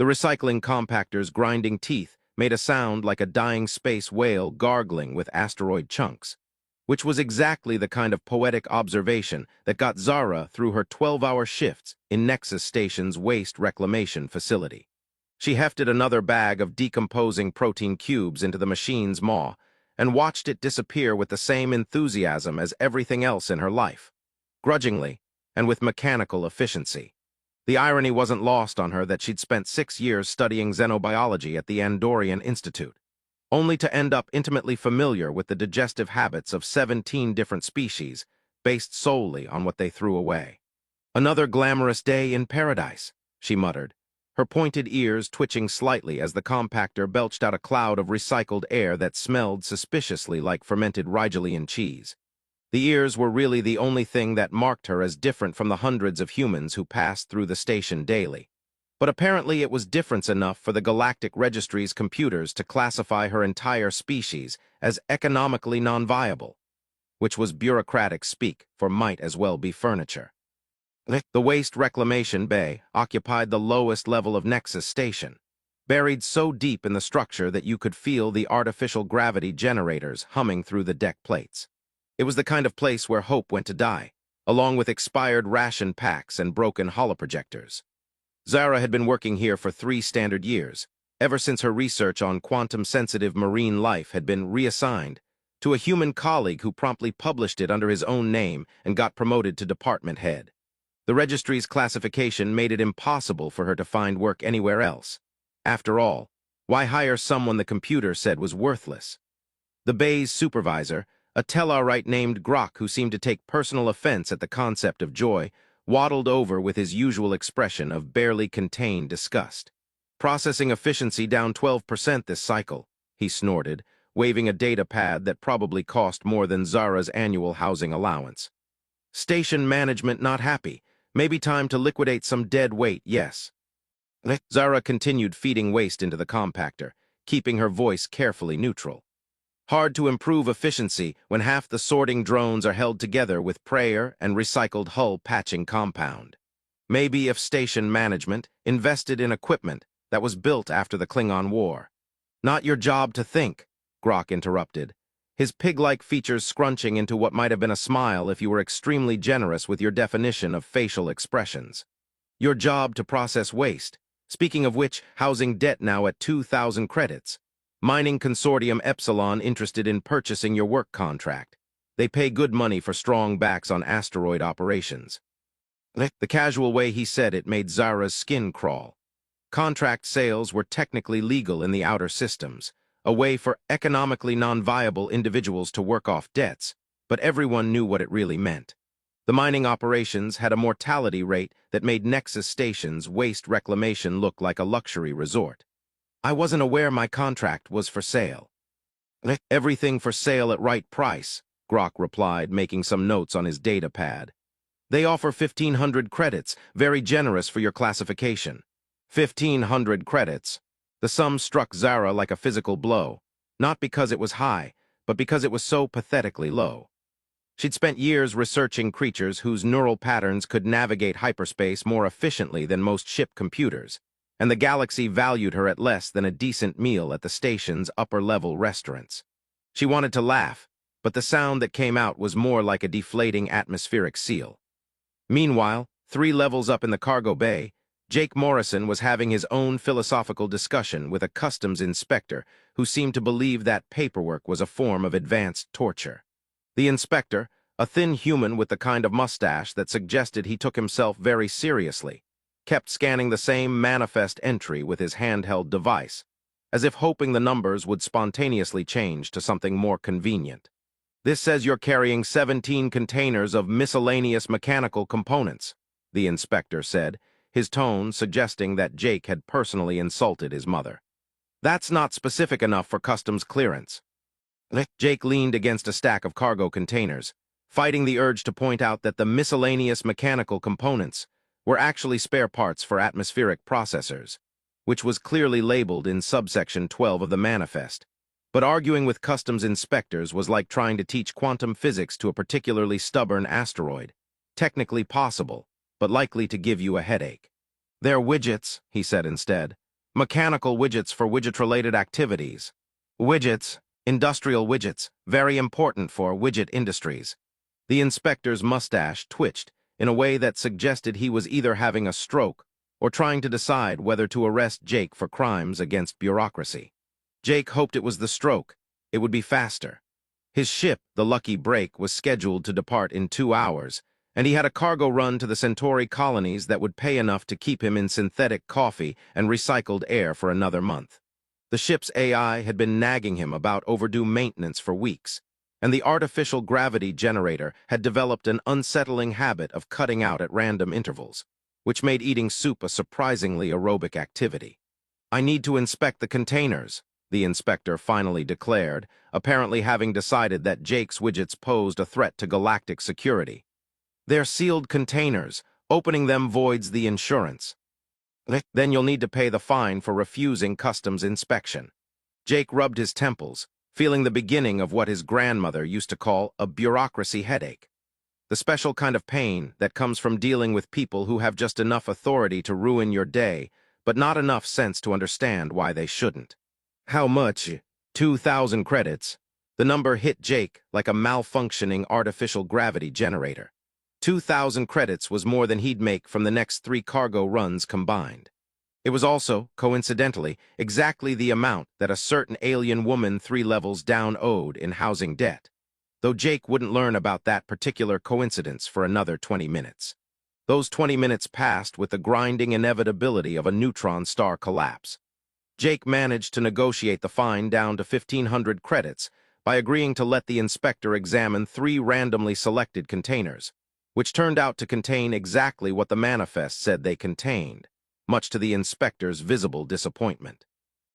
The recycling compactor's grinding teeth made a sound like a dying space whale gargling with asteroid chunks, which was exactly the kind of poetic observation that got Zara through her 12-hour shifts in Nexus Station's waste reclamation facility. She hefted another bag of decomposing protein cubes into the machine's maw and watched it disappear with the same enthusiasm as everything else in her life, grudgingly and with mechanical efficiency. The irony wasn't lost on her that she'd spent 6 years studying xenobiology at the Andorian Institute, only to end up intimately familiar with the digestive habits of 17 different species, based solely on what they threw away. "Another glamorous day in paradise," she muttered, her pointed ears twitching slightly as the compactor belched out a cloud of recycled air that smelled suspiciously like fermented Rigelian cheese. The ears were really the only thing that marked her as different from the hundreds of humans who passed through the station daily. But apparently it was difference enough for the Galactic Registry's computers to classify her entire species as economically non-viable, which was bureaucratic speak for might as well be furniture. The waste reclamation bay occupied the lowest level of Nexus Station, buried so deep in the structure that you could feel the artificial gravity generators humming through the deck plates. It was the kind of place where hope went to die, along with expired ration packs and broken holoprojectors. Zara had been working here for 3 standard years, ever since her research on quantum-sensitive marine life had been reassigned to a human colleague who promptly published it under his own name and got promoted to department head. The registry's classification made it impossible for her to find work anywhere else. After all, why hire someone the computer said was worthless? The bay's supervisor, a Tellarite named Grok who seemed to take personal offense at the concept of joy, waddled over with his usual expression of barely contained disgust. "Processing efficiency down 12% this cycle," he snorted, waving a data pad that probably cost more than Zara's annual housing allowance. "Station management not happy. Maybe time to liquidate some dead weight, yes." Zara continued feeding waste into the compactor, keeping her voice carefully neutral. "Hard to improve efficiency when half the sorting drones are held together with prayer and recycled hull patching compound. Maybe if station management invested in equipment that was built after the Klingon War." "Not your job to think," Grok interrupted, his pig-like features scrunching into what might have been a smile if you were extremely generous with your definition of facial expressions. "Your job to process waste. Speaking of which, housing debt now at 2,000 credits. Mining Consortium Epsilon interested in purchasing your work contract. They pay good money for strong backs on asteroid operations." The casual way he said it made Zara's skin crawl. Contract sales were technically legal in the outer systems, a way for economically non-viable individuals to work off debts, but everyone knew what it really meant. The mining operations had a mortality rate that made Nexus Station's waste reclamation look like a luxury resort. "I wasn't aware my contract was for sale." "Everything for sale at right price," Grok replied, making some notes on his data pad. "They offer 1,500 credits, very generous for your classification." 1,500 credits. The sum struck Zara like a physical blow, not because it was high, but because it was so pathetically low. She'd spent years researching creatures whose neural patterns could navigate hyperspace more efficiently than most ship computers, and the galaxy valued her at less than a decent meal at the station's upper-level restaurants. She wanted to laugh, but the sound that came out was more like a deflating atmospheric seal. Meanwhile, 3 levels up in the cargo bay, Jake Morrison was having his own philosophical discussion with a customs inspector who seemed to believe that paperwork was a form of advanced torture. The inspector, a thin human with the kind of mustache that suggested he took himself very seriously, kept scanning the same manifest entry with his handheld device, as if hoping the numbers would spontaneously change to something more convenient. "This says you're carrying 17 containers of miscellaneous mechanical components," the inspector said, his tone suggesting that Jake had personally insulted his mother. "That's not specific enough for customs clearance." Jake leaned against a stack of cargo containers, fighting the urge to point out that the miscellaneous mechanical components were actually spare parts for atmospheric processors, which was clearly labeled in subsection 12 of the manifest. But arguing with customs inspectors was like trying to teach quantum physics to a particularly stubborn asteroid. Technically possible, but likely to give you a headache. "They're widgets," he said instead. Mechanical widgets for widget-related activities. Widgets, industrial widgets, very important for widget industries. The inspector's mustache twitched in a way that suggested he was either having a stroke or trying to decide whether to arrest Jake for crimes against bureaucracy. Jake hoped it was the stroke. It would be faster. His ship, the Lucky Break, was scheduled to depart in 2 hours, and he had a cargo run to the Centauri colonies that would pay enough to keep him in synthetic coffee and recycled air for another month. The ship's AI had been nagging him about overdue maintenance for weeks, and the artificial gravity generator had developed an unsettling habit of cutting out at random intervals, which made eating soup a surprisingly aerobic activity. "I need to inspect the containers," the inspector finally declared, apparently having decided that Jake's widgets posed a threat to galactic security. "They're sealed containers. Opening them voids the insurance. Then you'll need to pay the fine for refusing customs inspection." Jake rubbed his temples, feeling the beginning of what his grandmother used to call a bureaucracy headache. The special kind of pain that comes from dealing with people who have just enough authority to ruin your day, but not enough sense to understand why they shouldn't. "How much?" 2,000 credits. The number hit Jake like a malfunctioning artificial gravity generator. 2,000 credits was more than he'd make from the next 3 cargo runs combined. It was also, coincidentally, exactly the amount that a certain alien woman 3 levels down owed in housing debt, though Jake wouldn't learn about that particular coincidence for another 20 minutes. Those 20 minutes passed with the grinding inevitability of a neutron star collapse. Jake managed to negotiate the fine down to 1,500 credits by agreeing to let the inspector examine 3 randomly selected containers, which turned out to contain exactly what the manifest said they contained, much to the inspector's visible disappointment.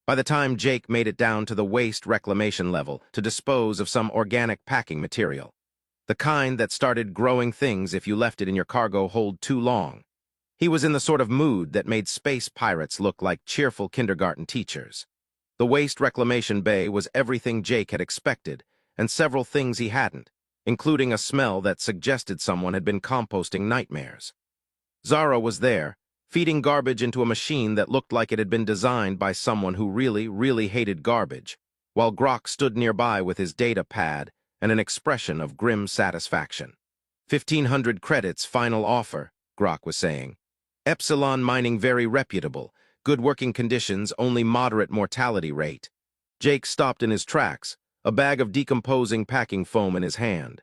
By the time Jake made it down to the waste reclamation level to dispose of some organic packing material, the kind that started growing things if you left it in your cargo hold too long, he was in the sort of mood that made space pirates look like cheerful kindergarten teachers. The waste reclamation bay was everything Jake had expected, and several things he hadn't, including a smell that suggested someone had been composting nightmares. Zara was there, feeding garbage into a machine that looked like it had been designed by someone who really, really hated garbage, while Grok stood nearby with his data pad and an expression of grim satisfaction. 1,500 credits final offer, Grok was saying. Epsilon mining very reputable, good working conditions, only moderate mortality rate. Jake stopped in his tracks, a bag of decomposing packing foam in his hand.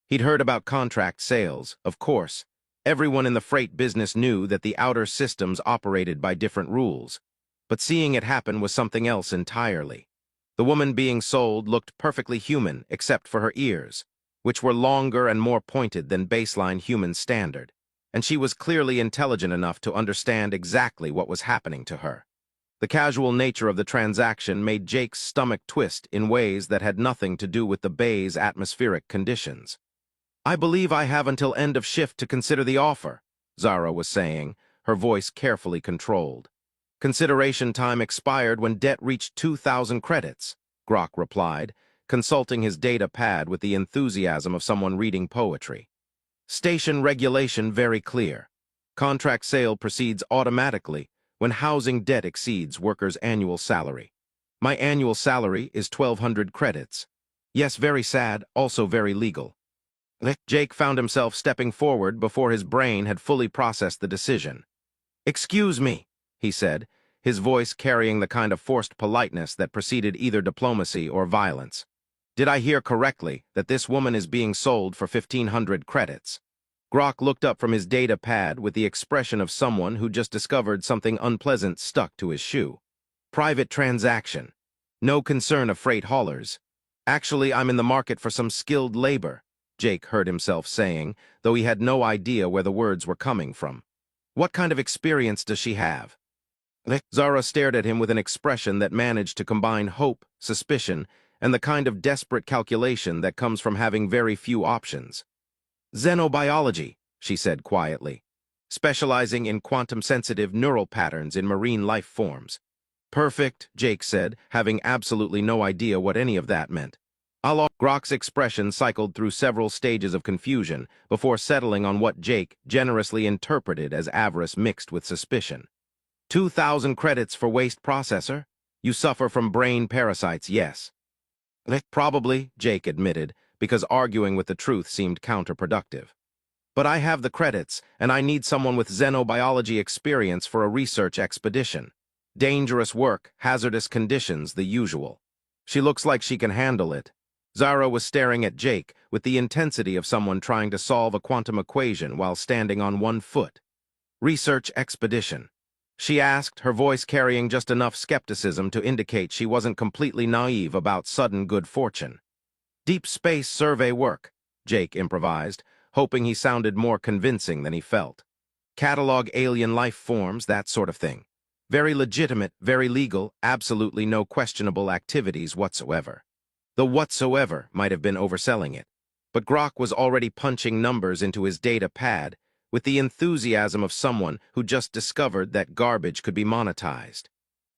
He'd heard about contract sales, of course. Everyone in the freight business knew that the outer systems operated by different rules, but seeing it happen was something else entirely. The woman being sold looked perfectly human except for her ears, which were longer and more pointed than baseline human standard, and she was clearly intelligent enough to understand exactly what was happening to her. The casual nature of the transaction made Jake's stomach twist in ways that had nothing to do with the bay's atmospheric conditions. "I believe I have until end of shift to consider the offer," Zara was saying, her voice carefully controlled. "Consideration time expired when debt reached 2,000 credits," Grok replied, consulting his data pad with the enthusiasm of someone reading poetry. "Station regulation very clear. Contract sale proceeds automatically when housing debt exceeds worker's annual salary. My annual salary is 1,200 credits. Yes, very sad, also very legal." Jake found himself stepping forward before his brain had fully processed the decision. "Excuse me," he said, his voice carrying the kind of forced politeness that preceded either diplomacy or violence. "Did I hear correctly that this woman is being sold for 1,500 credits?" Grok looked up from his data pad with the expression of someone who just discovered something unpleasant stuck to his shoe. "Private transaction. No concern of freight haulers. Actually, I'm in the market for some skilled labor," Jake heard himself saying, though he had no idea where the words were coming from. "What kind of experience does she have?" Zara stared at him with an expression that managed to combine hope, suspicion, and the kind of desperate calculation that comes from having very few options. "Xenobiology," she said quietly, "specializing in quantum-sensitive neural patterns in marine life forms." "Perfect," Jake said, having absolutely no idea what any of that meant. Grok's expression cycled through several stages of confusion before settling on what Jake generously interpreted as avarice mixed with suspicion. 2,000 credits for waste processor? You suffer from brain parasites, yes. Probably, Jake admitted, because arguing with the truth seemed counterproductive. But I have the credits, and I need someone with xenobiology experience for a research expedition. Dangerous work, hazardous conditions, the usual. She looks like she can handle it. Zara was staring at Jake with the intensity of someone trying to solve a quantum equation while standing on one foot. Research expedition. She asked, her voice carrying just enough skepticism to indicate she wasn't completely naive about sudden good fortune. Deep space survey work, Jake improvised, hoping he sounded more convincing than he felt. Catalog alien life forms, that sort of thing. Very legitimate, very legal, absolutely no questionable activities whatsoever. The whatsoever might have been overselling it, but Grok was already punching numbers into his data pad with the enthusiasm of someone who just discovered that garbage could be monetized.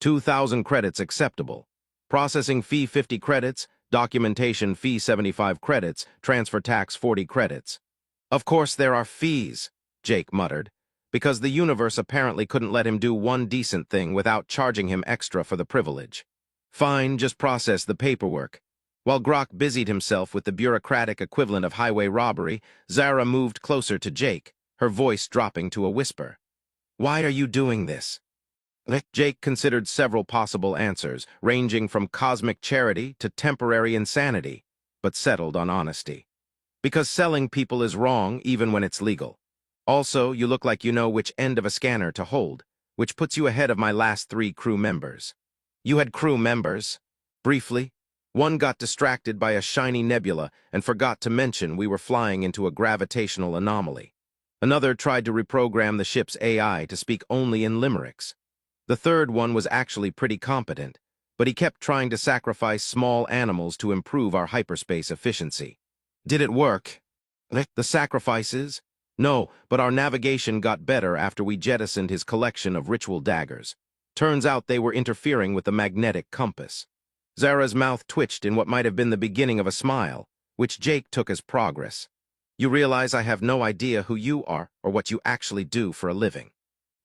2,000 credits acceptable. Processing fee 50 credits, documentation fee 75 credits, transfer tax 40 credits. Of course there are fees, Jake muttered, because the universe apparently couldn't let him do one decent thing without charging him extra for the privilege. Fine, just process the paperwork. While Grok busied himself with the bureaucratic equivalent of highway robbery, Zara moved closer to Jake, her voice dropping to a whisper. Why are you doing this? Jake considered several possible answers, ranging from cosmic charity to temporary insanity, but settled on honesty. Because selling people is wrong even when it's legal. Also, you look like you know which end of a scanner to hold, which puts you ahead of my last 3 crew members. You had crew members? Briefly. One got distracted by a shiny nebula and forgot to mention we were flying into a gravitational anomaly. Another tried to reprogram the ship's AI to speak only in limericks. The third one was actually pretty competent, but he kept trying to sacrifice small animals to improve our hyperspace efficiency. Did it work? The sacrifices? No, but our navigation got better after we jettisoned his collection of ritual daggers. Turns out they were interfering with the magnetic compass. Zara's mouth twitched in what might have been the beginning of a smile, which Jake took as progress. You realize I have no idea who you are or what you actually do for a living.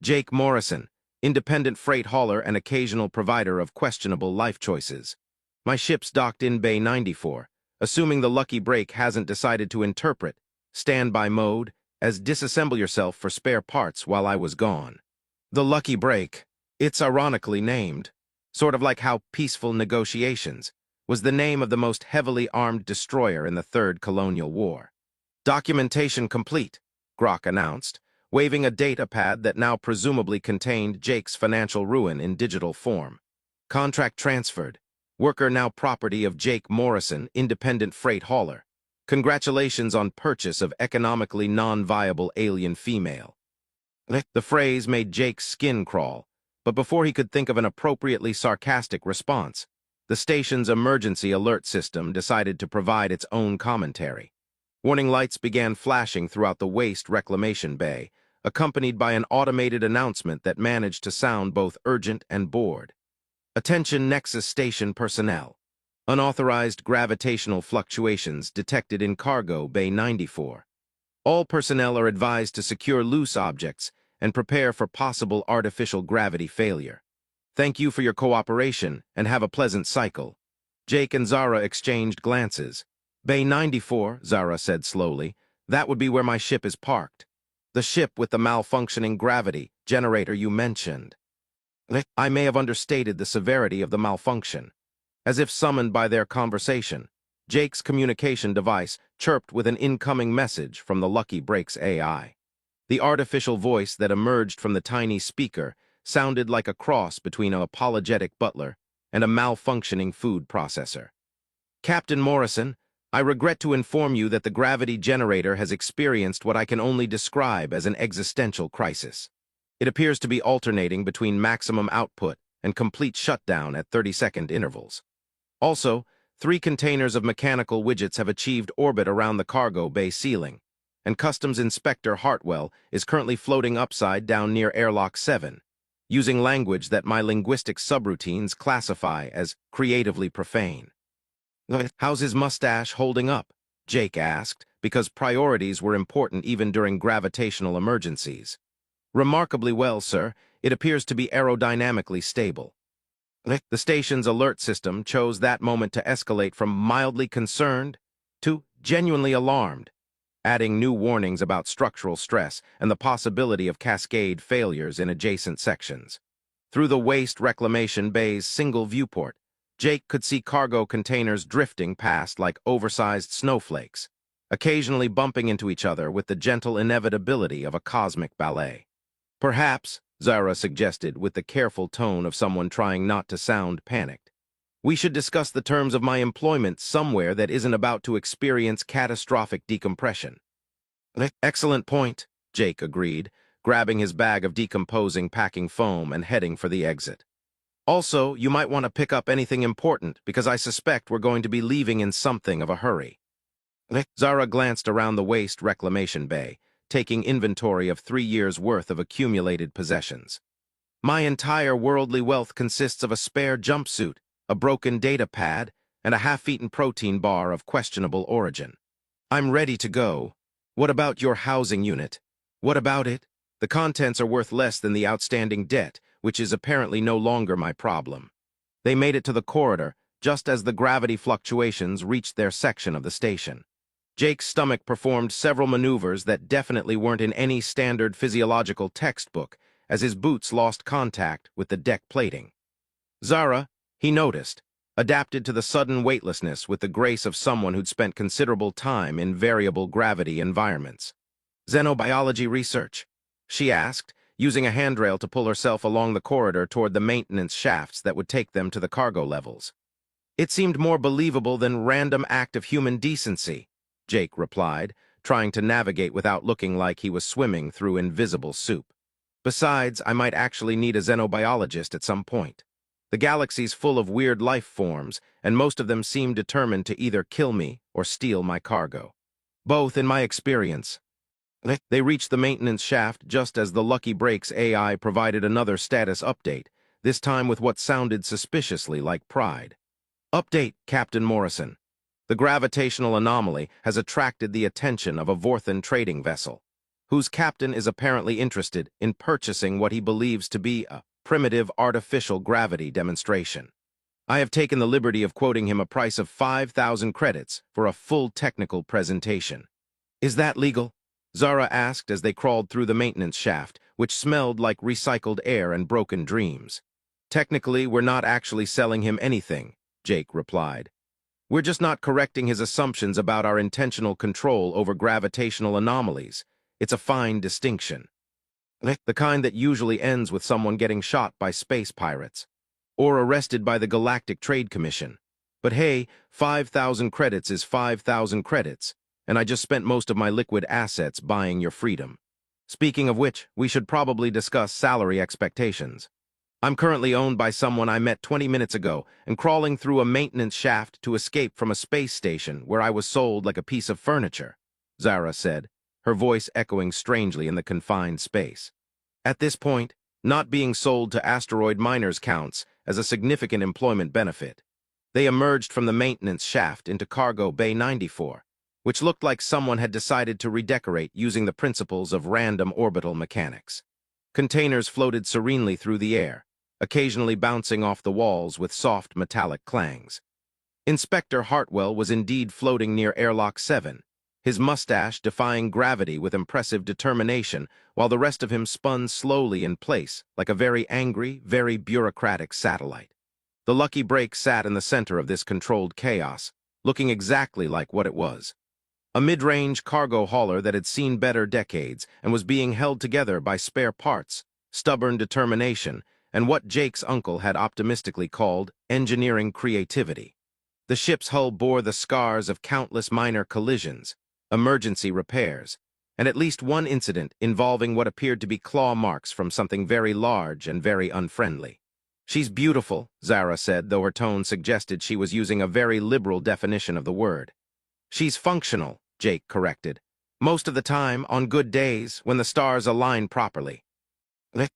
Jake Morrison, independent freight hauler and occasional provider of questionable life choices. My ship's docked in Bay 94, assuming the lucky break hasn't decided to interpret standby mode as disassemble yourself for spare parts while I was gone. The lucky break, it's ironically named, sort of like how Peaceful Negotiations was the name of the most heavily armed destroyer in the Third Colonial War. Documentation complete, Grok announced, waving a data pad that now presumably contained Jake's financial ruin in digital form. Contract transferred. Worker now property of Jake Morrison, independent freight hauler. Congratulations on purchase of economically non-viable alien female. The phrase made Jake's skin crawl, but before he could think of an appropriately sarcastic response, the station's emergency alert system decided to provide its own commentary. Warning lights began flashing throughout the waste reclamation bay, accompanied by an automated announcement that managed to sound both urgent and bored. Attention Nexus Station personnel. Unauthorized gravitational fluctuations detected in cargo Bay 94. All personnel are advised to secure loose objects and prepare for possible artificial gravity failure. Thank you for your cooperation and have a pleasant cycle. Jake and Zara exchanged glances. Bay 94, Zara said slowly, that would be where my ship is parked. The ship with the malfunctioning gravity generator you mentioned. I may have understated the severity of the malfunction. As if summoned by their conversation, Jake's communication device chirped with an incoming message from the Lucky Breaks AI. The artificial voice that emerged from the tiny speaker sounded like a cross between an apologetic butler and a malfunctioning food processor. Captain Morrison, I regret to inform you that the gravity generator has experienced what I can only describe as an existential crisis. It appears to be alternating between maximum output and complete shutdown at 30-second intervals. Also, 3 containers of mechanical widgets have achieved orbit around the cargo bay ceiling, and Customs Inspector Hartwell is currently floating upside down near Airlock 7, using language that my linguistic subroutines classify as creatively profane. How's his mustache holding up? Jake asked, because priorities were important even during gravitational emergencies. Remarkably well, sir. it appears to be aerodynamically stable. The station's alert system chose that moment to escalate from mildly concerned to genuinely alarmed, adding new warnings about structural stress and the possibility of cascade failures in adjacent sections. Through the waste reclamation bay's single viewport, Jake could see cargo containers drifting past like oversized snowflakes, occasionally bumping into each other with the gentle inevitability of a cosmic ballet. Perhaps, Zara suggested with the careful tone of someone trying not to sound panicked, we should discuss the terms of my employment somewhere that isn't about to experience catastrophic decompression. Excellent point, Jake agreed, grabbing his bag of decomposing packing foam and heading for the exit. Also, you might want to pick up anything important because I suspect we're going to be leaving in something of a hurry. Zara glanced around the waste reclamation bay, taking inventory of 3 years' worth of accumulated possessions. My entire worldly wealth consists of a spare jumpsuit, a broken data pad, and a half-eaten protein bar of questionable origin. I'm ready to go. What about your housing unit? What about it? The contents are worth less than the outstanding debt, which is apparently no longer my problem. They made it to the corridor, just as the gravity fluctuations reached their section of the station. Jake's stomach performed several maneuvers that definitely weren't in any standard physiological textbook, as his boots lost contact with the deck plating. Zara, he noticed, adapted to the sudden weightlessness with the grace of someone who'd spent considerable time in variable gravity environments. Xenobiology research? She asked, using a handrail to pull herself along the corridor toward the maintenance shafts that would take them to the cargo levels. It seemed more believable than random act of human decency, Jake replied, trying to navigate without looking like he was swimming through invisible soup. Besides, I might actually need a xenobiologist at some point. The galaxy's full of weird life forms, and most of them seem determined to either kill me or steal my cargo. Both, in my experience. They reached the maintenance shaft just as the Lucky Breaks AI provided another status update, this time with what sounded suspiciously like pride. Update, Captain Morrison. The gravitational anomaly has attracted the attention of a Vorthan trading vessel, whose captain is apparently interested in purchasing what he believes to be a primitive artificial gravity demonstration. I have taken the liberty of quoting him a price of 5,000 credits for a full technical presentation. Is that legal? Zara asked as they crawled through the maintenance shaft, which smelled like recycled air and broken dreams. Technically, we're not actually selling him anything, Jake replied. We're just not correcting his assumptions about our intentional control over gravitational anomalies. It's a fine distinction. The kind that usually ends with someone getting shot by space pirates, or arrested by the Galactic Trade Commission. But hey, 5,000 credits is 5,000 credits, and I just spent most of my liquid assets buying your freedom. Speaking of which, we should probably discuss salary expectations. I'm currently owned by someone I met 20 minutes ago and crawling through a maintenance shaft to escape from a space station where I was sold like a piece of furniture, Zara said, her voice echoing strangely in the confined space. At this point, not being sold to asteroid miners counts as a significant employment benefit. They emerged from the maintenance shaft into cargo bay 94, which looked like someone had decided to redecorate using the principles of random orbital mechanics. Containers floated serenely through the air, occasionally bouncing off the walls with soft metallic clangs. Inspector Hartwell was indeed floating near Airlock 7, his mustache defying gravity with impressive determination, while the rest of him spun slowly in place like a very angry, very bureaucratic satellite. The Lucky Break sat in the center of this controlled chaos, looking exactly like what it was. A mid-range cargo hauler that had seen better decades and was being held together by spare parts, stubborn determination, and what Jake's uncle had optimistically called engineering creativity. The ship's hull bore the scars of countless minor collisions, emergency repairs, and at least one incident involving what appeared to be claw marks from something very large and very unfriendly. She's beautiful, Zara said, though her tone suggested she was using a very liberal definition of the word. She's functional, Jake corrected. Most of the time, on good days, when the stars align properly.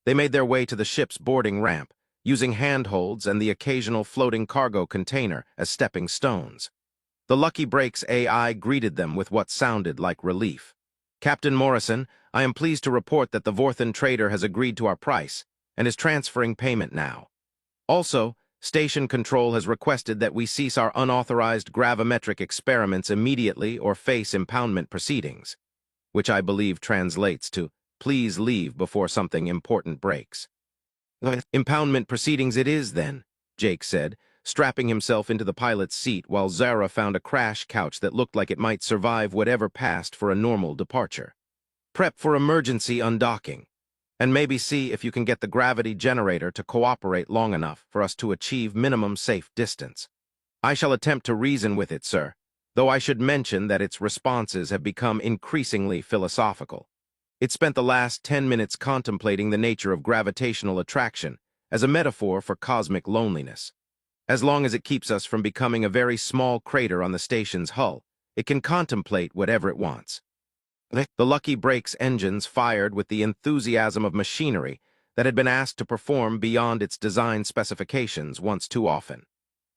They made their way to the ship's boarding ramp, using handholds and the occasional floating cargo container as stepping stones. The Lucky Breaks AI greeted them with what sounded like relief. Captain Morrison, I am pleased to report that the Vorthan trader has agreed to our price, and is transferring payment now. Also, Station Control has requested that we cease our unauthorized gravimetric experiments immediately or face impoundment proceedings, which I believe translates to, please leave before something important breaks. Impoundment proceedings it is, then, Jake said, strapping himself into the pilot's seat while Zara found a crash couch that looked like it might survive whatever passed for a normal departure. Prep for emergency undocking, and maybe see if you can get the gravity generator to cooperate long enough for us to achieve minimum safe distance. I shall attempt to reason with it, sir, though I should mention that its responses have become increasingly philosophical. It spent the last 10 minutes contemplating the nature of gravitational attraction as a metaphor for cosmic loneliness. As long as it keeps us from becoming a very small crater on the station's hull, it can contemplate whatever it wants. The Lucky Break's engines fired with the enthusiasm of machinery that had been asked to perform beyond its design specifications once too often.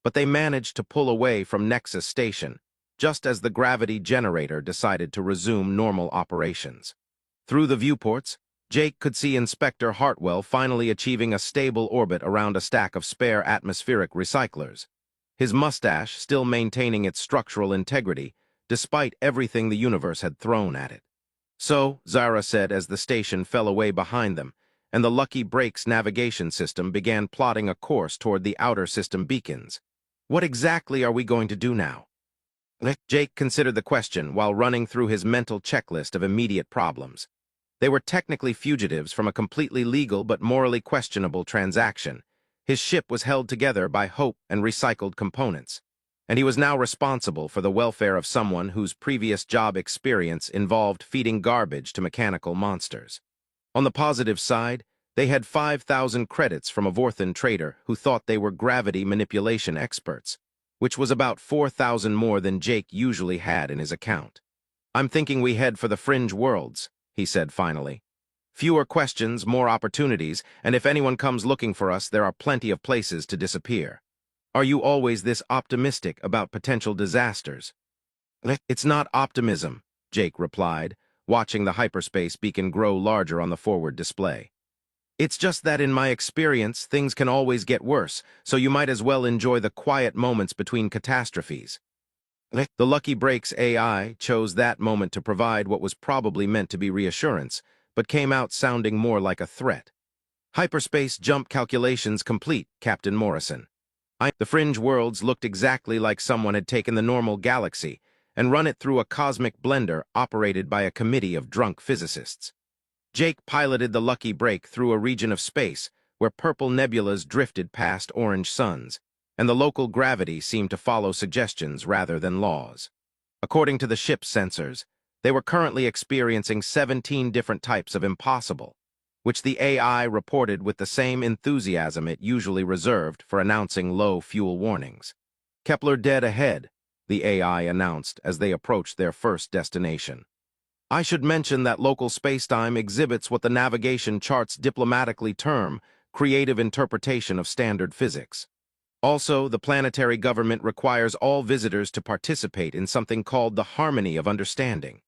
But they managed to pull away from Nexus Station just as the gravity generator decided to resume normal operations. Through the viewports, Jake could see Inspector Hartwell finally achieving a stable orbit around a stack of spare atmospheric recyclers, his mustache still maintaining its structural integrity despite everything the universe had thrown at it. So, Zara said as the station fell away behind them, and the Lucky Break's navigation system began plotting a course toward the outer system beacons. What exactly are we going to do now? Jake considered the question while running through his mental checklist of immediate problems. They were technically fugitives from a completely legal but morally questionable transaction. His ship was held together by hope and recycled components, and he was now responsible for the welfare of someone whose previous job experience involved feeding garbage to mechanical monsters. On the positive side, they had 5,000 credits from a Vorthan trader who thought they were gravity manipulation experts, which was about 4,000 more than Jake usually had in his account. I'm thinking we head for the fringe worlds, he said finally. Fewer questions, more opportunities, and if anyone comes looking for us, there are plenty of places to disappear. Are you always this optimistic about potential disasters? It's not optimism, Jake replied, watching the hyperspace beacon grow larger on the forward display. It's just that in my experience, things can always get worse, so you might as well enjoy the quiet moments between catastrophes. The Lucky Break's AI chose that moment to provide what was probably meant to be reassurance, but came out sounding more like a threat. Hyperspace jump calculations complete, Captain Morrison. The fringe worlds looked exactly like someone had taken the normal galaxy and run it through a cosmic blender operated by a committee of drunk physicists. Jake piloted the Lucky Break through a region of space where purple nebulas drifted past orange suns, and the local gravity seemed to follow suggestions rather than laws. According to the ship's sensors, they were currently experiencing 17 different types of impossible, which the AI reported with the same enthusiasm it usually reserved for announcing low fuel warnings. Kepler dead ahead, the AI announced as they approached their first destination. I should mention that local spacetime exhibits what the navigation charts diplomatically term creative interpretation of standard physics. Also, the planetary government requires all visitors to participate in something called the harmony of understanding,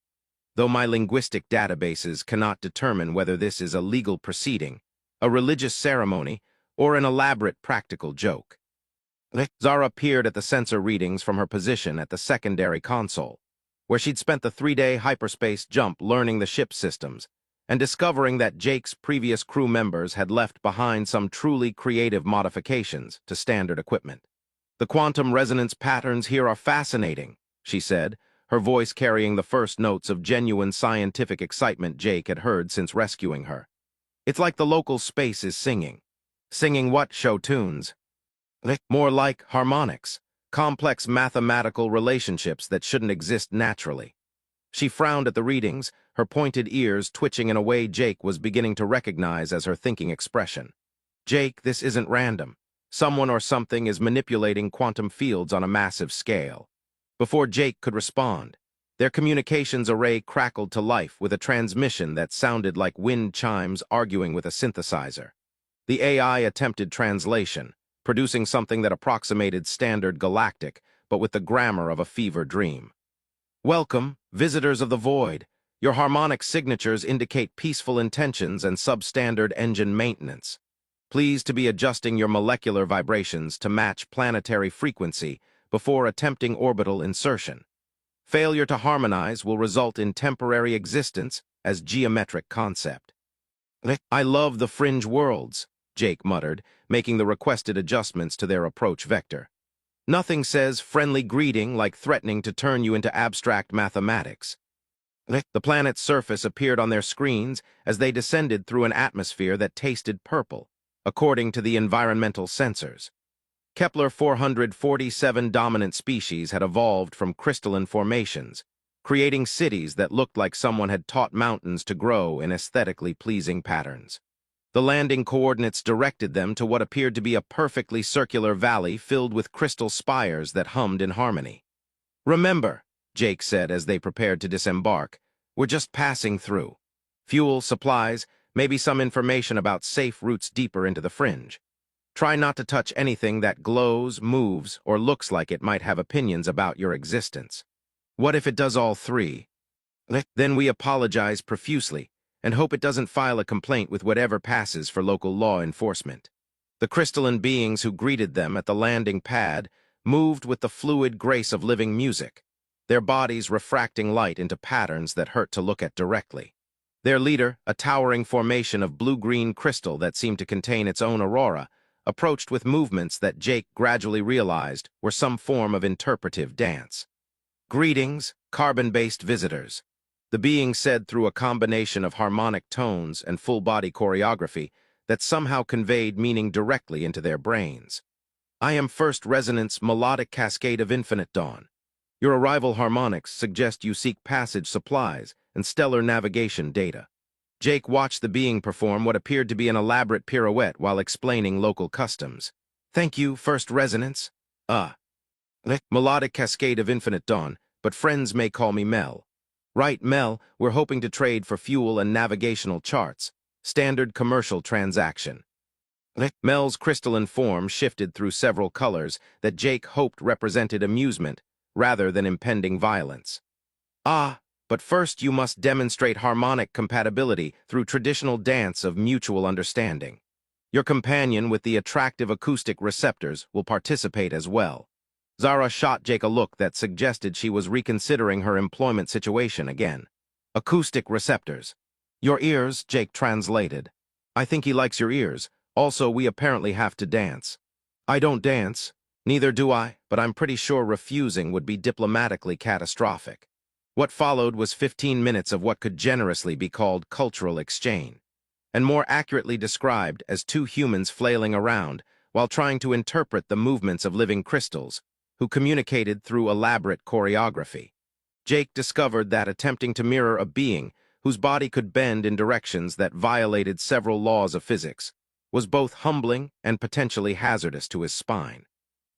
though my linguistic databases cannot determine whether this is a legal proceeding, a religious ceremony, or an elaborate practical joke. Zara peered at the sensor readings from her position at the secondary console, where she'd spent the 3-day hyperspace jump learning the ship's systems, and discovering that Jake's previous crew members had left behind some truly creative modifications to standard equipment. The quantum resonance patterns here are fascinating, she said, her voice carrying the first notes of genuine scientific excitement Jake had heard since rescuing her. It's like the local space is singing. Singing what show tunes? More like harmonics, complex mathematical relationships that shouldn't exist naturally. She frowned at the readings, her pointed ears twitching in a way Jake was beginning to recognize as her thinking expression. Jake, this isn't random. Someone or something is manipulating quantum fields on a massive scale. Before Jake could respond, their communications array crackled to life with a transmission that sounded like wind chimes arguing with a synthesizer. The AI attempted translation, producing something that approximated standard galactic, but with the grammar of a fever dream. Welcome, visitors of the void. Your harmonic signatures indicate peaceful intentions and substandard engine maintenance. Please to be adjusting your molecular vibrations to match planetary frequency before attempting orbital insertion. Failure to harmonize will result in temporary existence as geometric concept. I love the fringe worlds, Jake muttered, making the requested adjustments to their approach vector. Nothing says friendly greeting like threatening to turn you into abstract mathematics. The planet's surface appeared on their screens as they descended through an atmosphere that tasted purple, according to the environmental sensors. Kepler 447 dominant species had evolved from crystalline formations, creating cities that looked like someone had taught mountains to grow in aesthetically pleasing patterns. The landing coordinates directed them to what appeared to be a perfectly circular valley filled with crystal spires that hummed in harmony. "Remember," Jake said as they prepared to disembark, "we're just passing through. Fuel, supplies, maybe some information about safe routes deeper into the fringe. Try not to touch anything that glows, moves, or looks like it might have opinions about your existence. What if it does all three? Then we apologize profusely and hope it doesn't file a complaint with whatever passes for local law enforcement." The crystalline beings who greeted them at the landing pad moved with the fluid grace of living music, their bodies refracting light into patterns that hurt to look at directly. Their leader, a towering formation of blue-green crystal that seemed to contain its own aurora, approached with movements that Jake gradually realized were some form of interpretive dance. "Greetings, carbon-based visitors," the being said through a combination of harmonic tones and full-body choreography that somehow conveyed meaning directly into their brains. "I am First Resonance Melodic Cascade of Infinite Dawn. Your arrival harmonics suggest you seek passage supplies and stellar navigation data." Jake watched the being perform what appeared to be an elaborate pirouette while explaining local customs. "Thank you, First Resonance. Melodic Cascade of Infinite Dawn, but friends may call me Mel." "Right, Mel, we're hoping to trade for fuel and navigational charts. Standard commercial transaction." Mel's crystalline form shifted through several colors that Jake hoped represented amusement rather than impending violence. But first you must demonstrate harmonic compatibility through traditional dance of mutual understanding. Your companion with the attractive acoustic receptors will participate as well." Zara shot Jake a look that suggested she was reconsidering her employment situation again. "Acoustic receptors. Your ears," Jake translated. "I think he likes your ears. Also, we apparently have to dance." "I don't dance. Neither do I, but I'm pretty sure refusing would be diplomatically catastrophic." What followed was 15 minutes of what could generously be called cultural exchange, and more accurately described as two humans flailing around while trying to interpret the movements of living crystals, who communicated through elaborate choreography. Jake discovered that attempting to mirror a being whose body could bend in directions that violated several laws of physics was both humbling and potentially hazardous to his spine.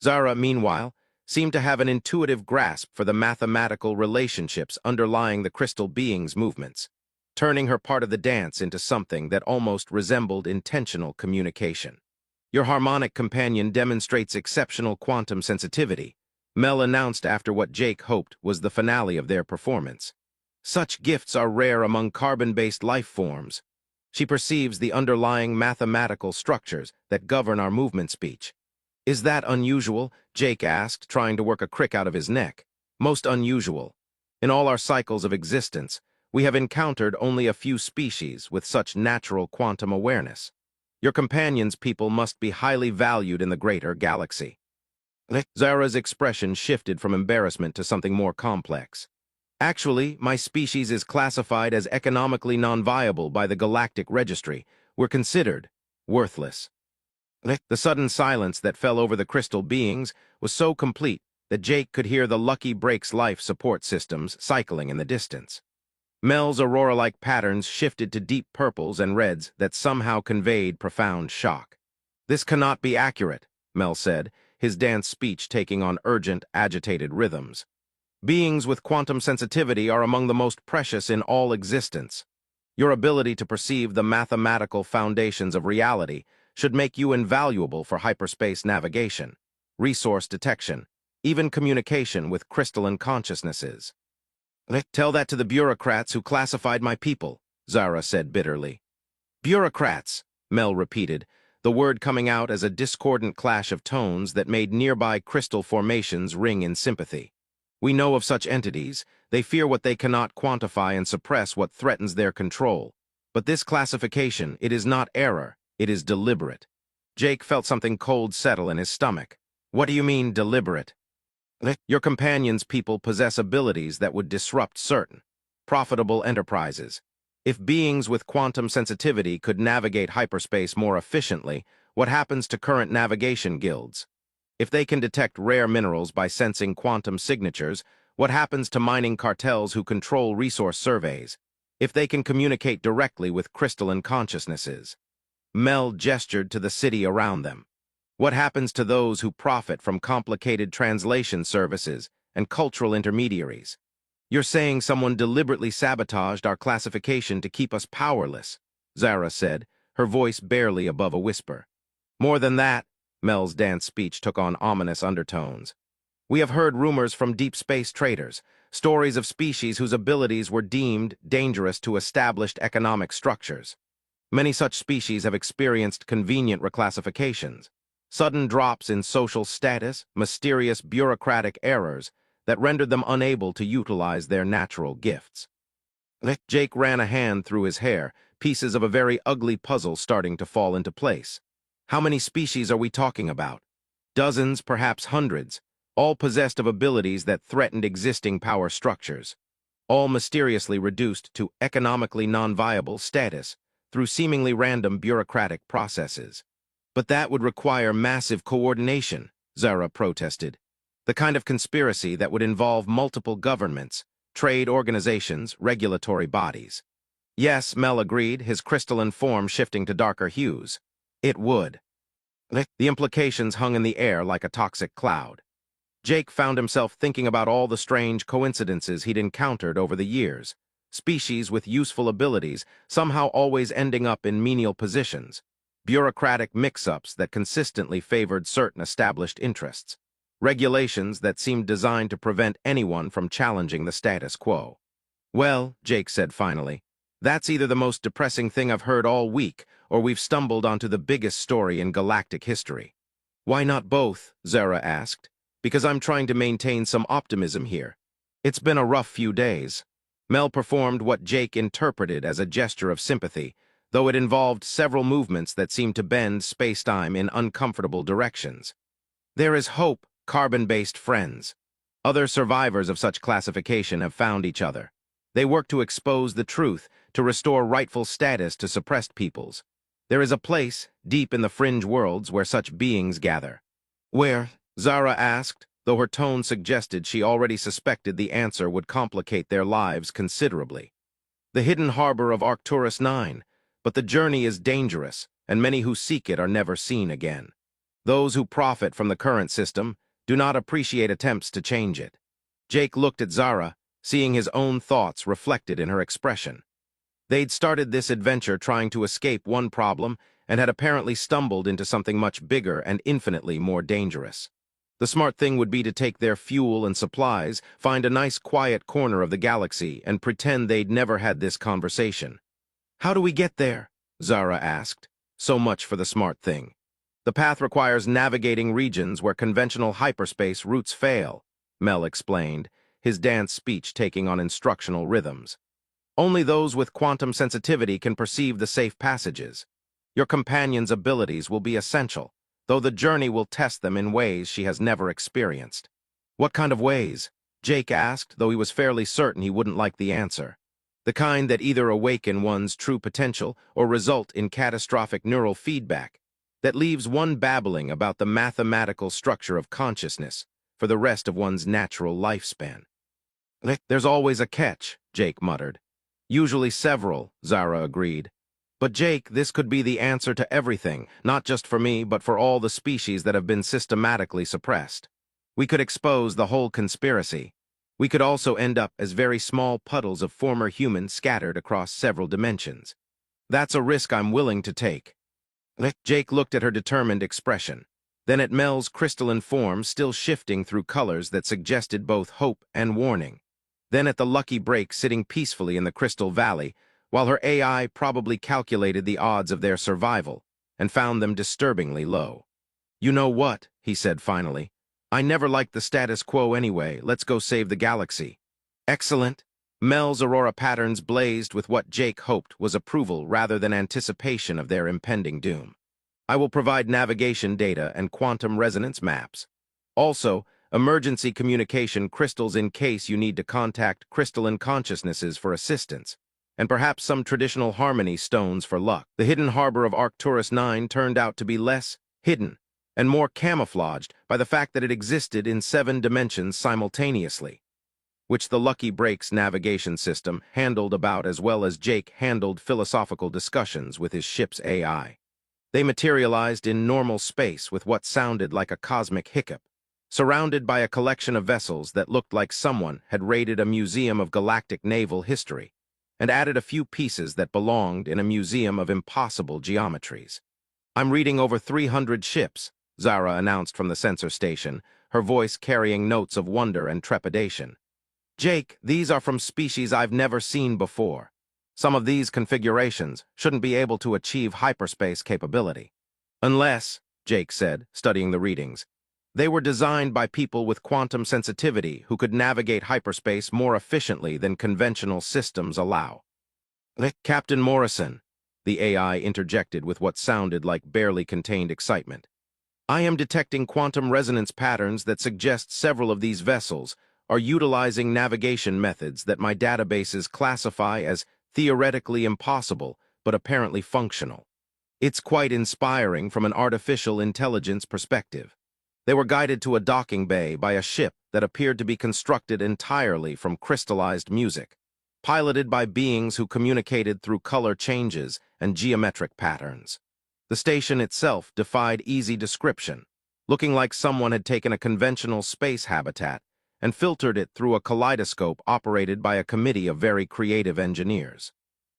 Zara, meanwhile, seemed to have an intuitive grasp for the mathematical relationships underlying the crystal being's movements, turning her part of the dance into something that almost resembled intentional communication. "Your harmonic companion demonstrates exceptional quantum sensitivity," Mel announced after what Jake hoped was the finale of their performance. "Such gifts are rare among carbon-based life forms. She perceives the underlying mathematical structures that govern our movement speech." "Is that unusual?" Jake asked, trying to work a crick out of his neck. "Most unusual. In all our cycles of existence, we have encountered only a few species with such natural quantum awareness. Your companion's people must be highly valued in the greater galaxy." Zara's expression shifted from embarrassment to something more complex. "Actually, my species is classified as economically non-viable by the Galactic Registry. We're considered worthless." The sudden silence that fell over the crystal beings was so complete that Jake could hear the Lucky Breaks life support systems cycling in the distance. Mel's aurora-like patterns shifted to deep purples and reds that somehow conveyed profound shock. "This cannot be accurate," Mel said, his dance speech taking on urgent, agitated rhythms. "Beings with quantum sensitivity are among the most precious in all existence. Your ability to perceive the mathematical foundations of reality should make you invaluable for hyperspace navigation, resource detection, even communication with crystalline consciousnesses." "Tell that to the bureaucrats who classified my people," Zara said bitterly. "Bureaucrats," Mel repeated, the word coming out as a discordant clash of tones that made nearby crystal formations ring in sympathy. We know of such entities. They fear what they cannot quantify and suppress what threatens their control. But this classification, it is not error, it is deliberate. Jake felt something cold settle in his stomach. What do you mean, deliberate? Your companion's people possess abilities that would disrupt certain profitable enterprises. If beings with quantum sensitivity could navigate hyperspace more efficiently, what happens to current navigation guilds? If they can detect rare minerals by sensing quantum signatures, what happens to mining cartels who control resource surveys? If they can communicate directly with crystalline consciousnesses? Mel gestured to the city around them. What happens to those who profit from complicated translation services and cultural intermediaries? You're saying someone deliberately sabotaged our classification to keep us powerless, Zara said, her voice barely above a whisper. More than that, Mel's dance speech took on ominous undertones. We have heard rumors from deep space traders, stories of species whose abilities were deemed dangerous to established economic structures. Many such species have experienced convenient reclassifications, sudden drops in social status, mysterious bureaucratic errors that rendered them unable to utilize their natural gifts. Jake ran a hand through his hair, pieces of a very ugly puzzle starting to fall into place. How many species are we talking about? Dozens, perhaps hundreds, all possessed of abilities that threatened existing power structures, all mysteriously reduced to economically non-viable status through seemingly random bureaucratic processes. But that would require massive coordination, Zara protested. The kind of conspiracy that would involve multiple governments, trade organizations, regulatory bodies. Yes, Mel agreed, his crystalline form shifting to darker hues. It would. The implications hung in the air like a toxic cloud. Jake found himself thinking about all the strange coincidences he'd encountered over the years. Species with useful abilities, somehow always ending up in menial positions. Bureaucratic mix-ups that consistently favored certain established interests. Regulations that seemed designed to prevent anyone from challenging the status quo. Well, Jake said finally, that's either the most depressing thing I've heard all week, or we've stumbled onto the biggest story in galactic history. Why not both? Zara asked. Because I'm trying to maintain some optimism here. It's been a rough few days. Mel performed what Jake interpreted as a gesture of sympathy, though it involved several movements that seemed to bend space-time in uncomfortable directions. There is hope, carbon-based friends. Other survivors of such classification have found each other. They work to expose the truth, to restore rightful status to suppressed peoples. There is a place, deep in the fringe worlds, where such beings gather. Where? Zara asked, though her tone suggested she already suspected the answer would complicate their lives considerably. The hidden harbor of Arcturus 9, but the journey is dangerous, and many who seek it are never seen again. Those who profit from the current system do not appreciate attempts to change it. Jake looked at Zara, seeing his own thoughts reflected in her expression. They'd started this adventure trying to escape one problem and had apparently stumbled into something much bigger and infinitely more dangerous. The smart thing would be to take their fuel and supplies, find a nice quiet corner of the galaxy, and pretend they'd never had this conversation. How do we get there? Zara asked. So much for the smart thing. The path requires navigating regions where conventional hyperspace routes fail, Mel explained, his dance speech taking on instructional rhythms. Only those with quantum sensitivity can perceive the safe passages. Your companion's abilities will be essential, though the journey will test them in ways she has never experienced. What kind of ways? Jake asked, though he was fairly certain he wouldn't like the answer. The kind that either awaken one's true potential or result in catastrophic neural feedback, that leaves one babbling about the mathematical structure of consciousness for the rest of one's natural lifespan. There's always a catch, Jake muttered. Usually several, Zara agreed. But Jake, this could be the answer to everything, not just for me, but for all the species that have been systematically suppressed. We could expose the whole conspiracy. We could also end up as very small puddles of former humans scattered across several dimensions. That's a risk I'm willing to take. Jake looked at her determined expression, then at Mel's crystalline form still shifting through colors that suggested both hope and warning, then at the lucky break sitting peacefully in the crystal valley, while her AI probably calculated the odds of their survival, and found them disturbingly low. "You know what?" he said finally. "I never liked the status quo anyway. Let's go save the galaxy." "Excellent." Mel's aurora patterns blazed with what Jake hoped was approval rather than anticipation of their impending doom. "I will provide navigation data and quantum resonance maps. Also, emergency communication crystals in case you need to contact crystalline consciousnesses for assistance, and perhaps some traditional harmony stones for luck." The hidden harbor of Arcturus 9 turned out to be less hidden and more camouflaged by the fact that it existed in 7 dimensions simultaneously, which the Lucky Breaks navigation system handled about as well as Jake handled philosophical discussions with his ship's AI. They materialized in normal space with what sounded like a cosmic hiccup, surrounded by a collection of vessels that looked like someone had raided a museum of galactic naval history and added a few pieces that belonged in a museum of impossible geometries. "I'm reading over 300 ships," Zara announced from the sensor station, her voice carrying notes of wonder and trepidation. "Jake, these are from species I've never seen before. Some of these configurations shouldn't be able to achieve hyperspace capability. Unless," Jake said, studying the readings, "they were designed by people with quantum sensitivity who could navigate hyperspace more efficiently than conventional systems allow." "Captain Morrison," the AI interjected with what sounded like barely contained excitement, "I am detecting quantum resonance patterns that suggest several of these vessels are utilizing navigation methods that my databases classify as theoretically impossible but apparently functional. It's quite inspiring from an artificial intelligence perspective. They were guided to a docking bay by a ship that appeared to be constructed entirely from crystallized music, piloted by beings who communicated through color changes and geometric patterns. The station itself defied easy description, looking like someone had taken a conventional space habitat and filtered it through a kaleidoscope operated by a committee of very creative engineers.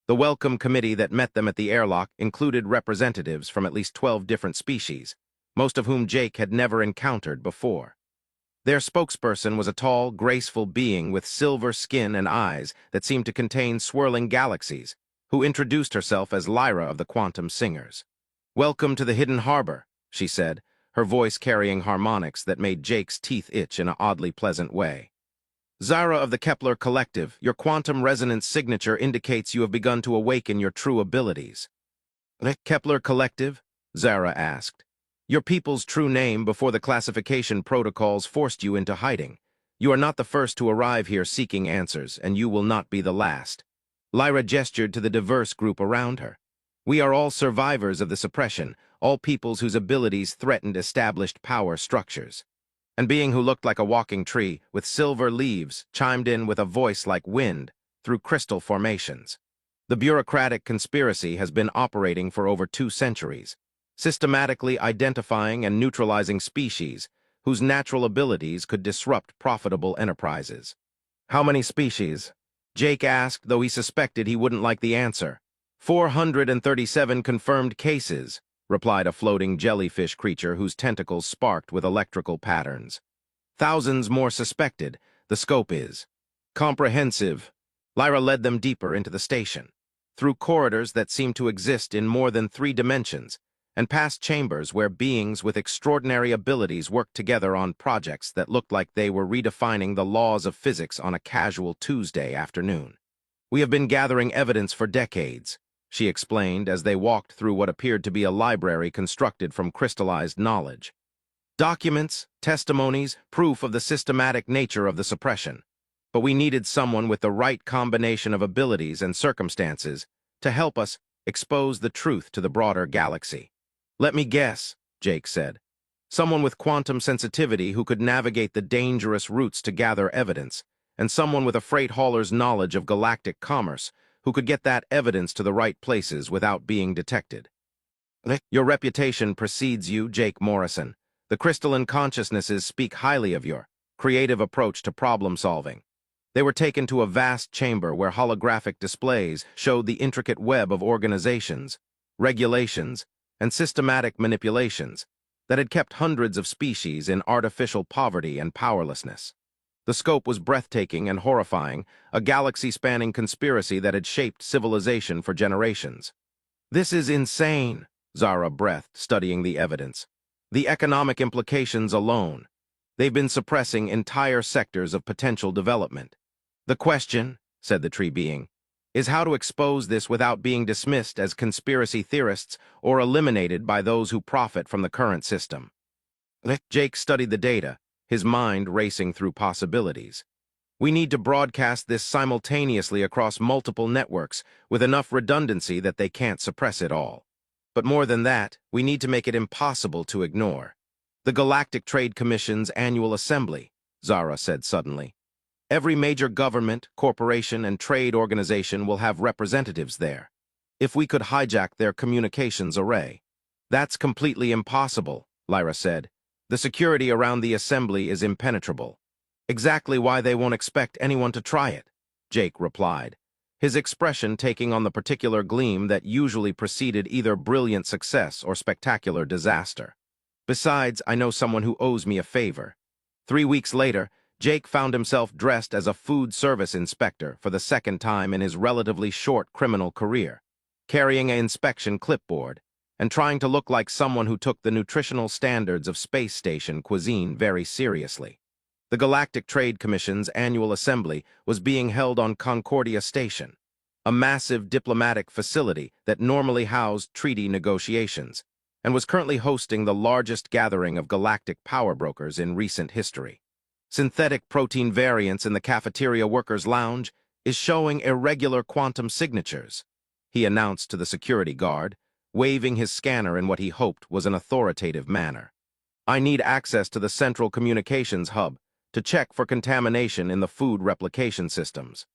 The welcome committee that met them at the airlock included representatives from at least 12 different species, most of whom Jake had never encountered before. Their spokesperson was a tall, graceful being with silver skin and eyes that seemed to contain swirling galaxies, who introduced herself as Lyra of the Quantum Singers. "Welcome to the Hidden Harbor," she said, her voice carrying harmonics that made Jake's teeth itch in an oddly pleasant way. "Zara of the Kepler Collective, your quantum resonance signature indicates you have begun to awaken your true abilities." "The Kepler Collective?" Zara asked. "Your people's true name before the classification protocols forced you into hiding. You are not the first to arrive here seeking answers, and you will not be the last." Lyra gestured to the diverse group around her. "We are all survivors of the suppression, all peoples whose abilities threatened established power structures." And being who looked like a walking tree with silver leaves chimed in with a voice like wind through crystal formations. "The bureaucratic conspiracy has been operating for over 2 centuries, systematically identifying and neutralizing species whose natural abilities could disrupt profitable enterprises." "How many species?" Jake asked, though he suspected he wouldn't like the answer. 437 confirmed cases," replied a floating jellyfish creature whose tentacles sparked with electrical patterns. "Thousands more suspected. The scope is comprehensive." Lyra led them deeper into the station, through corridors that seemed to exist in more than 3 dimensions, and past chambers where beings with extraordinary abilities worked together on projects that looked like they were redefining the laws of physics on a casual Tuesday afternoon. "We have been gathering evidence for decades," she explained as they walked through what appeared to be a library constructed from crystallized knowledge. "Documents, testimonies, proof of the systematic nature of the suppression. But we needed someone with the right combination of abilities and circumstances to help us expose the truth to the broader galaxy." "Let me guess," Jake said. "Someone with quantum sensitivity who could navigate the dangerous routes to gather evidence, and someone with a freight hauler's knowledge of galactic commerce who could get that evidence to the right places without being detected." "Your reputation precedes you, Jake Morrison. The crystalline consciousnesses speak highly of your creative approach to problem solving." They were taken to a vast chamber where holographic displays showed the intricate web of organizations, regulations, and systematic manipulations that had kept hundreds of species in artificial poverty and powerlessness. The scope was breathtaking and horrifying, a galaxy-spanning conspiracy that had shaped civilization for generations. "This is insane," Zara breathed, studying the evidence. The economic implications alone. They've been suppressing entire sectors of potential development. The question, said the tree being, is how to expose this without being dismissed as conspiracy theorists or eliminated by those who profit from the current system. Jake studied the data, his mind racing through possibilities. We need to broadcast this simultaneously across multiple networks with enough redundancy that they can't suppress it all. But more than that, we need to make it impossible to ignore. The Galactic Trade Commission's annual assembly, Zara said suddenly. Every major government, corporation, and trade organization will have representatives there. If we could hijack their communications array. That's completely impossible, Lyra said. The security around the assembly is impenetrable. Exactly why they won't expect anyone to try it, Jake replied, his expression taking on the particular gleam that usually preceded either brilliant success or spectacular disaster. Besides, I know someone who owes me a favor. 3 weeks later, Jake found himself dressed as a food service inspector for the second time in his relatively short criminal career, carrying an inspection clipboard and trying to look like someone who took the nutritional standards of space station cuisine very seriously. The Galactic Trade Commission's annual assembly was being held on Concordia Station, a massive diplomatic facility that normally housed treaty negotiations, and was currently hosting the largest gathering of galactic power brokers in recent history. Synthetic protein variants in the cafeteria workers' lounge is showing irregular quantum signatures, he announced to the security guard, waving his scanner in what he hoped was an authoritative manner. I need access to the central communications hub to check for contamination in the food replication systems.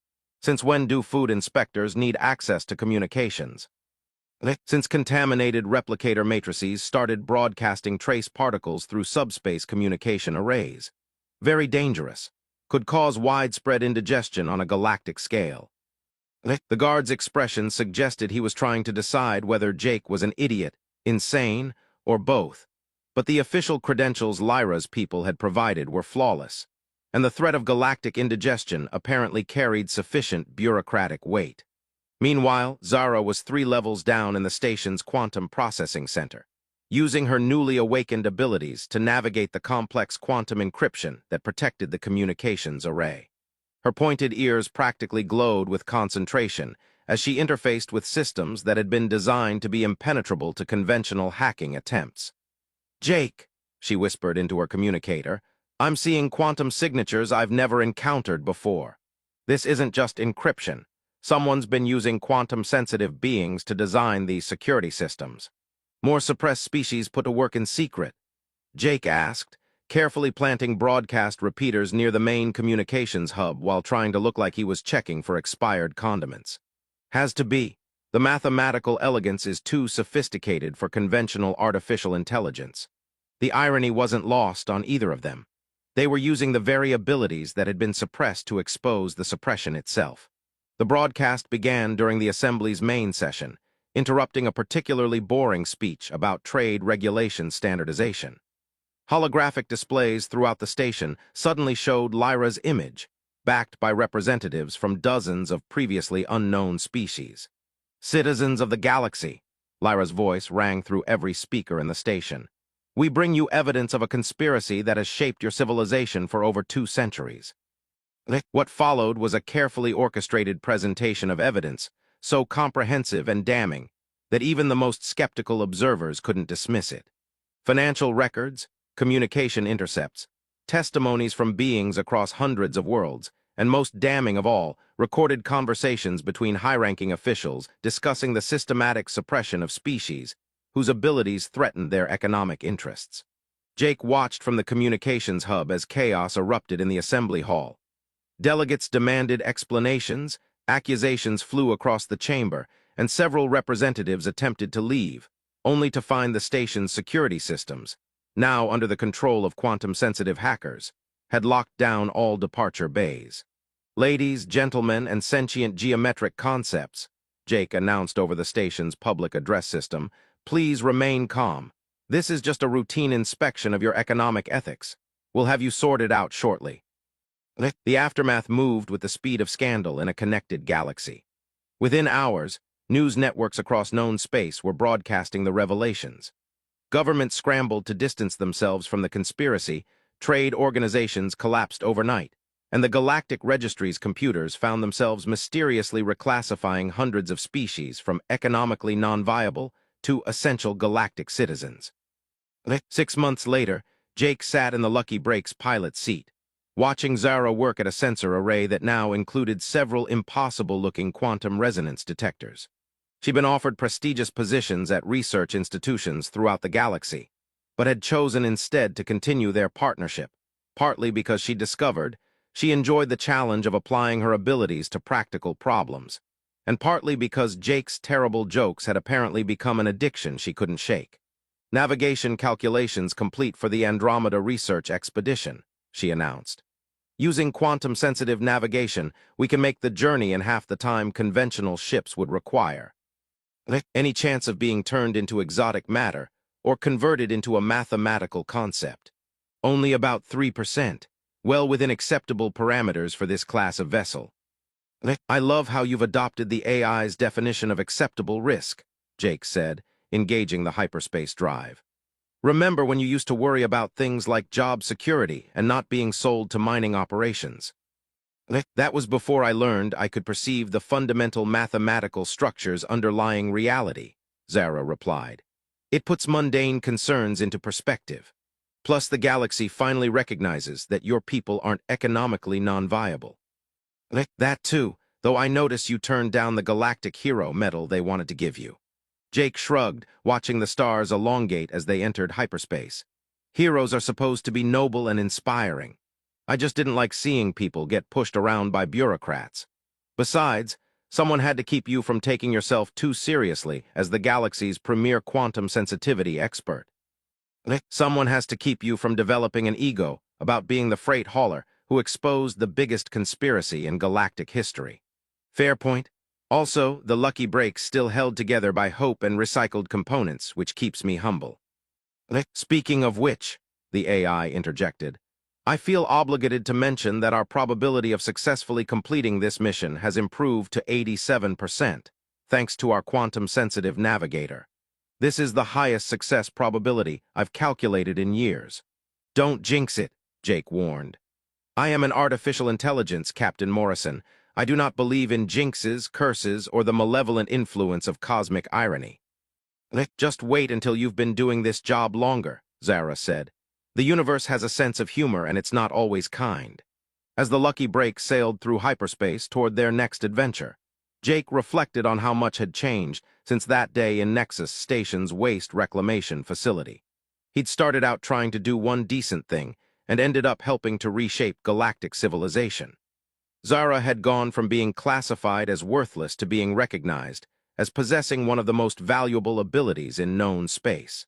Since when do food inspectors need access to communications? Since contaminated replicator matrices started broadcasting trace particles through subspace communication arrays. Very dangerous. Could cause widespread indigestion on a galactic scale. The guard's expression suggested he was trying to decide whether Jake was an idiot, insane, or both. But the official credentials Lyra's people had provided were flawless, and the threat of galactic indigestion apparently carried sufficient bureaucratic weight. Meanwhile, Zara was 3 levels down in the station's quantum processing center, using her newly awakened abilities to navigate the complex quantum encryption that protected the communications array. Her pointed ears practically glowed with concentration as she interfaced with systems that had been designed to be impenetrable to conventional hacking attempts. Jake, she whispered into her communicator, I'm seeing quantum signatures I've never encountered before. This isn't just encryption. Someone's been using quantum-sensitive beings to design these security systems. More suppressed species put to work in secret? Jake asked, carefully planting broadcast repeaters near the main communications hub while trying to look like he was checking for expired condiments. Has to be. The mathematical elegance is too sophisticated for conventional artificial intelligence. The irony wasn't lost on either of them. They were using the very abilities that had been suppressed to expose the suppression itself. The broadcast began during the Assembly's main session, interrupting a particularly boring speech about trade regulation standardization. Holographic displays throughout the station suddenly showed Lyra's image, backed by representatives from dozens of previously unknown species. Citizens of the galaxy, Lyra's voice rang through every speaker in the station. We bring you evidence of a conspiracy that has shaped your civilization for over 2 centuries. What followed was a carefully orchestrated presentation of evidence, so comprehensive and damning that even the most skeptical observers couldn't dismiss it. Financial records, communication intercepts, testimonies from beings across hundreds of worlds, and most damning of all, recorded conversations between high-ranking officials discussing the systematic suppression of species whose abilities threatened their economic interests. Jake watched from the communications hub as chaos erupted in the assembly hall. Delegates demanded explanations, accusations flew across the chamber, and several representatives attempted to leave, only to find the station's security systems, now under the control of quantum-sensitive hackers, had locked down all departure bays. Ladies, gentlemen, and sentient geometric concepts, Jake announced over the station's public address system, please remain calm. This is just a routine inspection of your economic ethics. We'll have you sorted out shortly. The aftermath moved with the speed of scandal in a connected galaxy. Within hours, News networks across known space were broadcasting the revelations. Governments scrambled to distance themselves from the conspiracy, trade organizations collapsed overnight, and the Galactic Registry's computers found themselves mysteriously reclassifying hundreds of species from economically non-viable to essential galactic citizens. 6 months later, Jake sat in the Lucky Break's pilot seat, watching Zara work at a sensor array that now included several impossible-looking quantum resonance detectors. She'd been offered prestigious positions at research institutions throughout the galaxy, but had chosen instead to continue their partnership, partly because she discovered she enjoyed the challenge of applying her abilities to practical problems, and partly because Jake's terrible jokes had apparently become an addiction she couldn't shake. "Navigation calculations complete for the Andromeda research expedition," she announced. "Using quantum-sensitive navigation, we can make the journey in half the time conventional ships would require. Any chance of being turned into exotic matter or converted into a mathematical concept? Only about 3%, well within acceptable parameters for this class of vessel." "I love how you've adopted the AI's definition of acceptable risk," Jake said, engaging the hyperspace drive. "Remember when you used to worry about things like job security and not being sold to mining operations?" "That was before I learned I could perceive the fundamental mathematical structures underlying reality," Zara replied. "It puts mundane concerns into perspective. Plus, the galaxy finally recognizes that your people aren't economically non-viable." "That too, though I notice you turned down the Galactic Hero medal they wanted to give you." Jake shrugged, watching the stars elongate as they entered hyperspace. "Heroes are supposed to be noble and inspiring. I just didn't like seeing people get pushed around by bureaucrats. Besides, someone had to keep you from taking yourself too seriously as the galaxy's premier quantum sensitivity expert. Someone has to keep you from developing an ego about being the freight hauler who exposed the biggest conspiracy in galactic history." "Fair point. Also, the Lucky Break's still held together by hope and recycled components, which keeps me humble." "Speaking of which," the AI interjected, "I feel obligated to mention that our probability of successfully completing this mission has improved to 87%, thanks to our quantum-sensitive navigator. This is the highest success probability I've calculated in years." "Don't jinx it," Jake warned. "I am an artificial intelligence, Captain Morrison. I do not believe in jinxes, curses, or the malevolent influence of cosmic irony." "Just wait until you've been doing this job longer," Zara said. "The universe has a sense of humor, and it's not always kind." As the Lucky Break sailed through hyperspace toward their next adventure, Jake reflected on how much had changed since that day in Nexus Station's waste reclamation facility. He'd started out trying to do one decent thing and ended up helping to reshape galactic civilization. Zara had gone from being classified as worthless to being recognized as possessing one of the most valuable abilities in known space.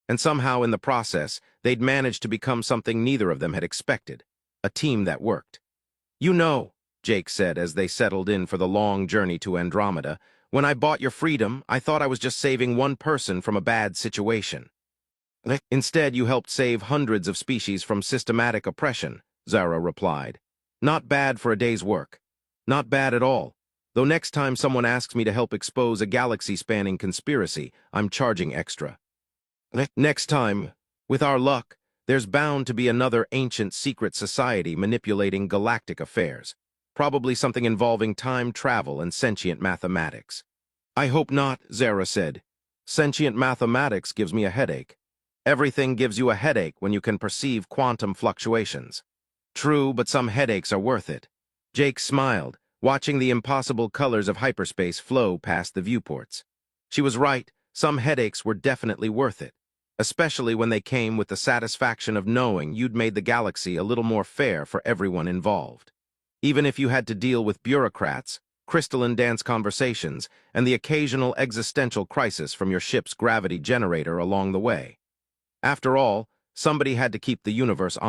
And somehow in the process, they'd managed to become something neither of them had expected, a team that worked. "You know," Jake said as they settled in for the long journey to Andromeda, "when I bought your freedom, I thought I was just saving one person from a bad situation. Instead, you helped save hundreds of species from systematic oppression," Zara replied. "Not bad for a day's work. Not bad at all. Though next time someone asks me to help expose a galaxy-spanning conspiracy, I'm charging extra. Next time, with our luck, there's bound to be another ancient secret society manipulating galactic affairs, probably something involving time travel and sentient mathematics." "I hope not," Zara said. "Sentient mathematics gives me a headache." "Everything gives you a headache when you can perceive quantum fluctuations." "True, but some headaches are worth it." Jake smiled, watching the impossible colors of hyperspace flow past the viewports. She was right, some headaches were definitely worth it, especially when they came with the satisfaction of knowing you'd made the galaxy a little more fair for everyone involved. Even if you had to deal with bureaucrats, crystalline dance conversations, and the occasional existential crisis from your ship's gravity generator along the way. After all, somebody had to keep the universe on.